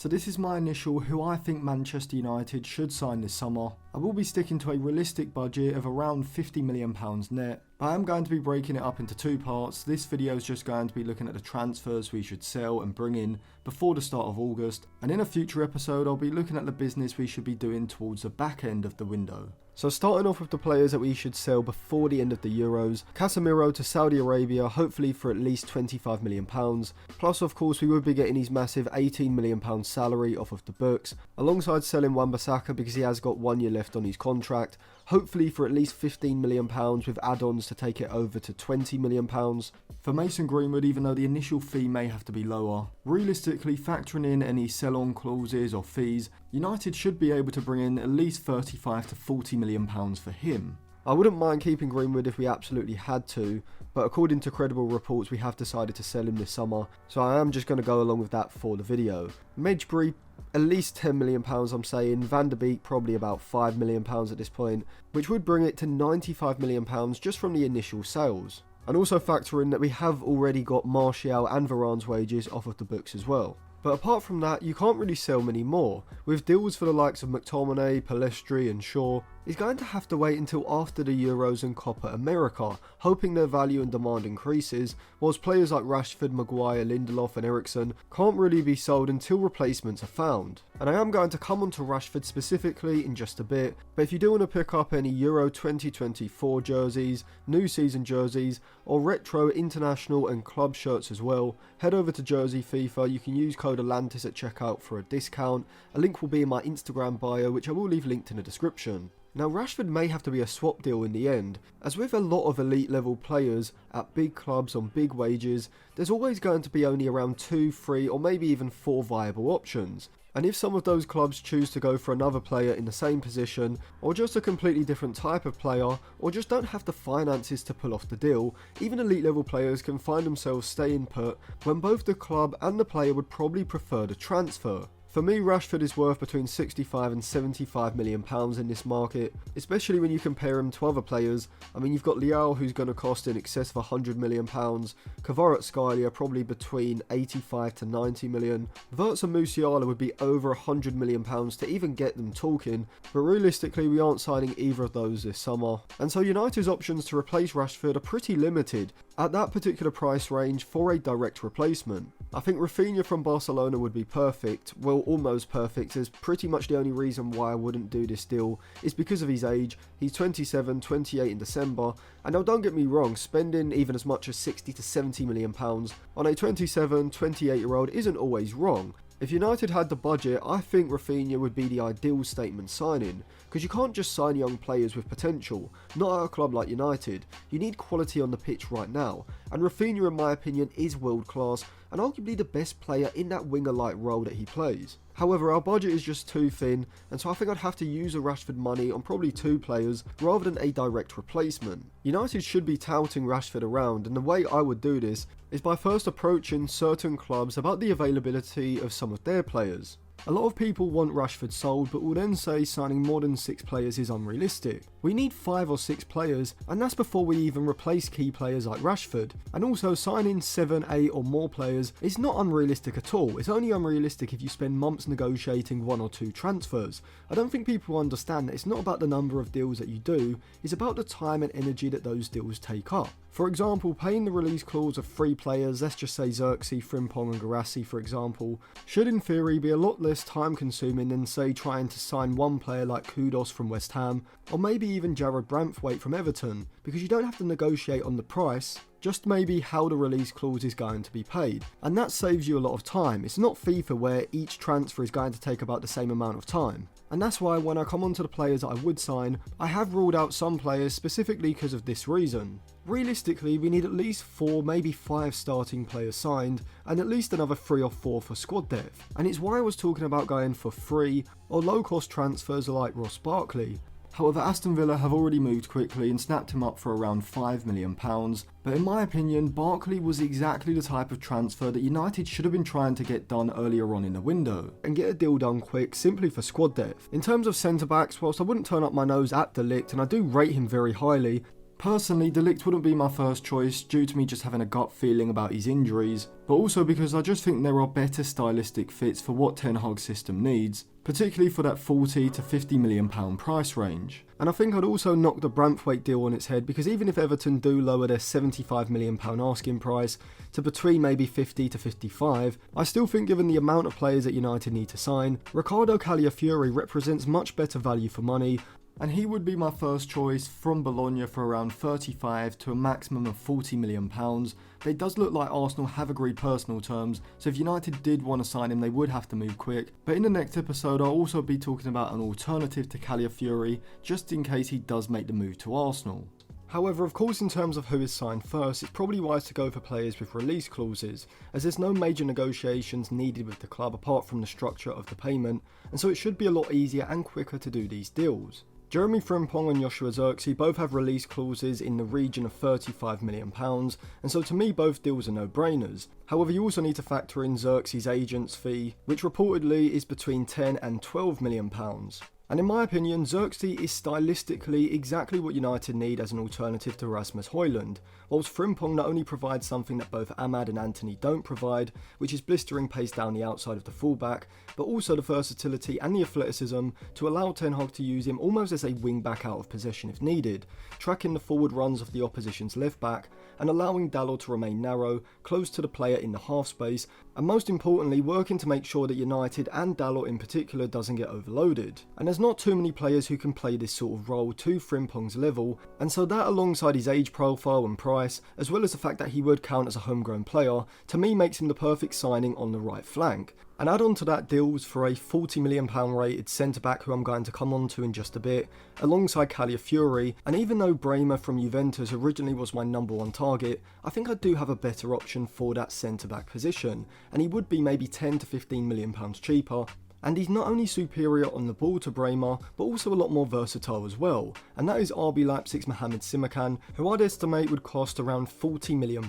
So this is my initial who I think Manchester United should sign this summer. I will be sticking to a realistic budget of around £50 million net, but I am going to be breaking it up into two parts. This video is just going to be looking at the transfers we should sell and bring in before the start of August, and in a future episode I'll be looking at the business we should be doing towards the back end of the window. So starting off with the players that we should sell before the end of the Euros, Casemiro to Saudi Arabia, hopefully for at least £25 million, plus of course we would be getting his massive £18 million salary off of the books, alongside selling Wan-Bissaka because he has got 1 year left on his contract, hopefully for at least £15 million with add-ons to take it over to £20 million. For Mason Greenwood, even though the initial fee may have to be lower, realistically factoring in any sell-on clauses or fees, United should be able to bring in at least £35 to £40 million for him. I wouldn't mind keeping Greenwood if we absolutely had to, but according to credible reports we have decided to sell him this summer, so I am just going to go along with that for the video. Medjugorje, at least £10 million I'm saying, Van der Beek probably about £5 million at this point, which would bring it to £95 million just from the initial sales. And also factor in that we have already got Martial and Varane's wages off of the books as well. But apart from that, you can't really sell many more. With deals for the likes of McTominay, Pellistri and Shaw, is going to have to wait until after the Euros and Copa America, hoping their value and demand increases, whilst players like Rashford, Maguire, Lindelof and Eriksen can't really be sold until replacements are found. And I am going to come on to Rashford specifically in just a bit, but if you do want to pick up any Euro 2024 jerseys, new season jerseys, or retro international and club shirts as well, head over to Jersey FIFA. You can use code Atlantis at checkout for a discount. A link will be in my Instagram bio, which I will leave linked in the description. Now Rashford may have to be a swap deal in the end, as with a lot of elite level players at big clubs on big wages, there's always going to be only around 2, 3 or maybe even 4 viable options. And if some of those clubs choose to go for another player in the same position, or just a completely different type of player, or just don't have the finances to pull off the deal, even elite level players can find themselves staying put when both the club and the player would probably prefer the transfer. For me, Rashford is worth between £65 and £75 million in this market, especially when you compare him to other players. I mean, you've got Leao, who's going to cost in excess of £100 million, Kvaratskhelia probably between £85 to £90 million, Wirtz and Musiala would be over £100 million to even get them talking, but realistically we aren't signing either of those this summer. And so United's options to replace Rashford are pretty limited at that particular price range for a direct replacement. I think Rafinha from Barcelona would be perfect, well almost perfect, as pretty much the only reason why I wouldn't do this deal is because of his age. He's 27, 28 in December, and now don't get me wrong, spending even as much as £60 to £70 million on a 27, 28 year old isn't always wrong. If United had the budget, I think Rafinha would be the ideal statement signing, because you can't just sign young players with potential, not at a club like United. You need quality on the pitch right now, and Rafinha in my opinion is world class and arguably the best player in that winger-like role that he plays. However, our budget is just too thin, and so I think I'd have to use the Rashford money on probably 2 players rather than a direct replacement. United should be touting Rashford around, and the way I would do this is by first approaching certain clubs about the availability of some of their players. A lot of people want Rashford sold, but will then say signing more than 6 players is unrealistic. We need 5 or 6 players, and that's before we even replace key players like Rashford. And also signing 7, 8 or more players is not unrealistic at all. It's only unrealistic if you spend months negotiating 1 or 2 transfers. I don't think people understand that it's not about the number of deals that you do, it's about the time and energy that those deals take up. For example, paying the release clause of 3 players, let's just say Xerxes, Frimpong and Guirassy for example, should in theory be a lot less time consuming than say trying to sign one player like Kudos from West Ham, or maybe even Jared Branthwaite from Everton, because you don't have to negotiate on the price, just maybe how the release clause is going to be paid. And that saves you a lot of time. It's not FIFA where each transfer is going to take about the same amount of time. And that's why when I come on to the players that I would sign, I have ruled out some players specifically because of this reason. Realistically, we need at least 4, maybe 5 starting players signed, and at least another 3 or 4 for squad depth. And it's why I was talking about going for free or low cost transfers like Ross Barkley. However, Aston Villa have already moved quickly and snapped him up for around £5 million, but in my opinion, Barkley was exactly the type of transfer that United should have been trying to get done earlier on in the window, and get a deal done quick simply for squad depth. In terms of centre backs, whilst I wouldn't turn up my nose at De Ligt, and I do rate him very highly, Personally, De Ligt wouldn't be my first choice due to me just having a gut feeling about his injuries, but also because I just think there are better stylistic fits for what Ten Hag's system needs, particularly for that 40 to 50 million pound price range. And I think I'd also knock the Branthwaite deal on its head, because even if Everton do lower their 75 million pound asking price to between maybe 50 to 55, I still think given the amount of players that United need to sign, Riccardo Calafiori represents much better value for money, and he would be my first choice from Bologna for around 35 to a maximum of 40 million pounds. But it does look like Arsenal have agreed personal terms, so if United did want to sign him, they would have to move quick. But in the next episode, I'll also be talking about an alternative to Calafiori, just in case he does make the move to Arsenal. However, of course, in terms of who is signed first, it's probably wise to go for players with release clauses, as there's no major negotiations needed with the club apart from the structure of the payment, and so it should be a lot easier and quicker to do these deals. Jeremy Frimpong and Joshua Zirkzee both have release clauses in the region of £35 million, and so to me both deals are no-brainers. However, you also need to factor in Zirkzee's agent's fee, which reportedly is between £10 and £12 million. And in my opinion, Zirkzee is stylistically exactly what United need as an alternative to Rasmus Højlund, whilst Frimpong not only provides something that both Ahmad and Antony don't provide, which is blistering pace down the outside of the fullback, but also the versatility and the athleticism to allow Ten Hag to use him almost as a wing-back out of possession if needed, tracking the forward runs of the opposition's left-back, and allowing Dalot to remain narrow, close to the player in the half space, and most importantly working to make sure that United and Dalot in particular doesn't get overloaded. And there's not too many players who can play this sort of role to Frimpong's level, and so that alongside his age profile and price, as well as the fact that he would count as a homegrown player, to me makes him the perfect signing on the right flank. And add on to that deals for a £40 million rated centre-back who I'm going to come on to in just a bit, alongside Calafiori, and even though Bremer from Juventus originally was my number one target, I think I do have a better option for that centre-back position, and he would be maybe £10 to £15 million cheaper. And he's not only superior on the ball to Bremer, but also a lot more versatile as well, and that is RB Leipzig's Mohamed Simakan, who I'd estimate would cost around £40 million.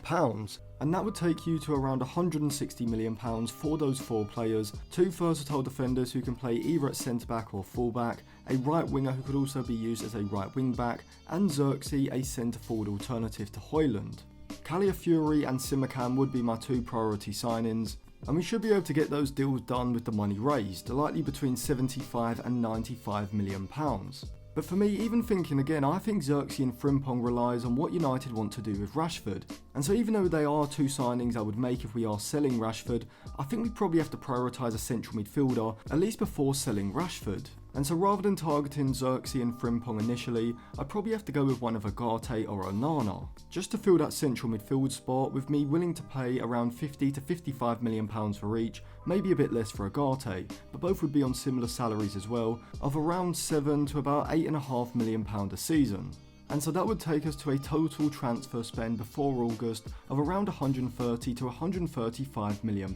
And that would take you to around £160 million for those four players, two versatile defenders who can play either at centre-back or full-back, a right winger who could also be used as a right wing-back, and Zirkzee, a centre-forward alternative to Højlund. Calafiori and Simakan would be my two priority signings, and we should be able to get those deals done with the money raised, likely between £75 and £95 million. But for me, even thinking again, I think Zirkzee and Frimpong relies on what United want to do with Rashford. And so even though they are two signings I would make if we are selling Rashford, I think we probably have to prioritise a central midfielder, at least before selling Rashford. And so rather than targeting Zirkzee and Frimpong initially, I'd probably have to go with one of Agate or Onana, just to fill that central midfield spot, with me willing to pay around £50 to £55 million for each, maybe a bit less for Agate, but both would be on similar salaries as well, of around £7 to about £8.5 million a season. And so that would take us to a total transfer spend before August of around £130 to £135 million,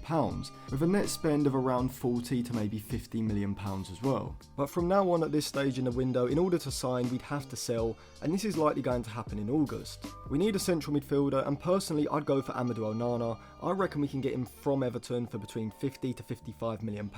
with a net spend of around £40 to maybe £50 million as well. But from now on at this stage in the window, in order to sign, we'd have to sell, and this is likely going to happen in August. We need a central midfielder, and personally I'd go for Amadou Onana. I reckon we can get him from Everton for between £50 to £55 million,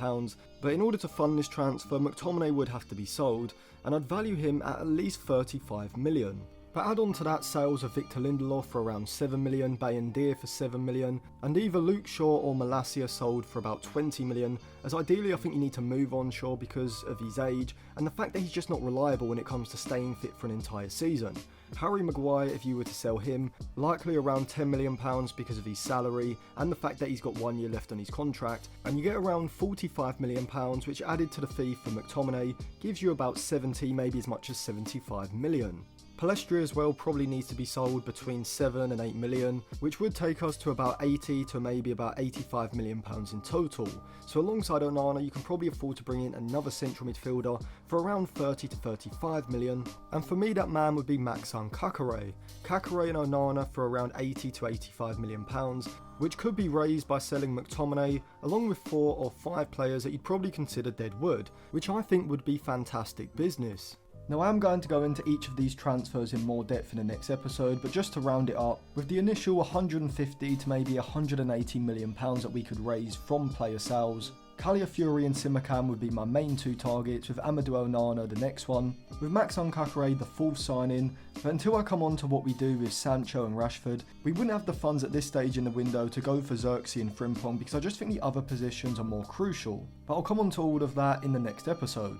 but in order to fund this transfer, McTominay would have to be sold, and I'd value him at least £35 million. But add on to that sales of Victor Lindelof for around £7 million, Bayendier for £7 million, and either Luke Shaw or Malacia sold for about £20 million, as ideally I think you need to move on Shaw because of his age, and the fact that he's just not reliable when it comes to staying fit for an entire season. Harry Maguire, if you were to sell him, likely around £10 million because of his salary and the fact that he's got 1 year left on his contract, and you get around £45 million, which added to the fee for McTominay gives you about 70, maybe as much as £75 million. Palestri as well probably needs to be sold between 7 and 8 million, which would take us to about 80 to maybe about £85 million in total. So alongside Onana, you can probably afford to bring in another central midfielder for around 30 to 35 million, and for me that man would be Maxime Kakare. Kakare and Onana for around 80 to 85 million pounds, which could be raised by selling McTominay along with 4 or 5 players that you'd probably consider dead wood, which I think would be fantastic business. Now I am going to go into each of these transfers in more depth in the next episode, but just to round it up, with the initial 150 to maybe 180 million pounds that we could raise from player sales, Caliafury and Simakan would be my main 2 targets, with Amadou Onana the next one, with Max Ankakare the 4th signing. But until I come on to what we do with Sancho and Rashford, we wouldn't have the funds at this stage in the window to go for Xerxes and Frimpong because I just think the other positions are more crucial. But I'll come on to all of that in the next episode.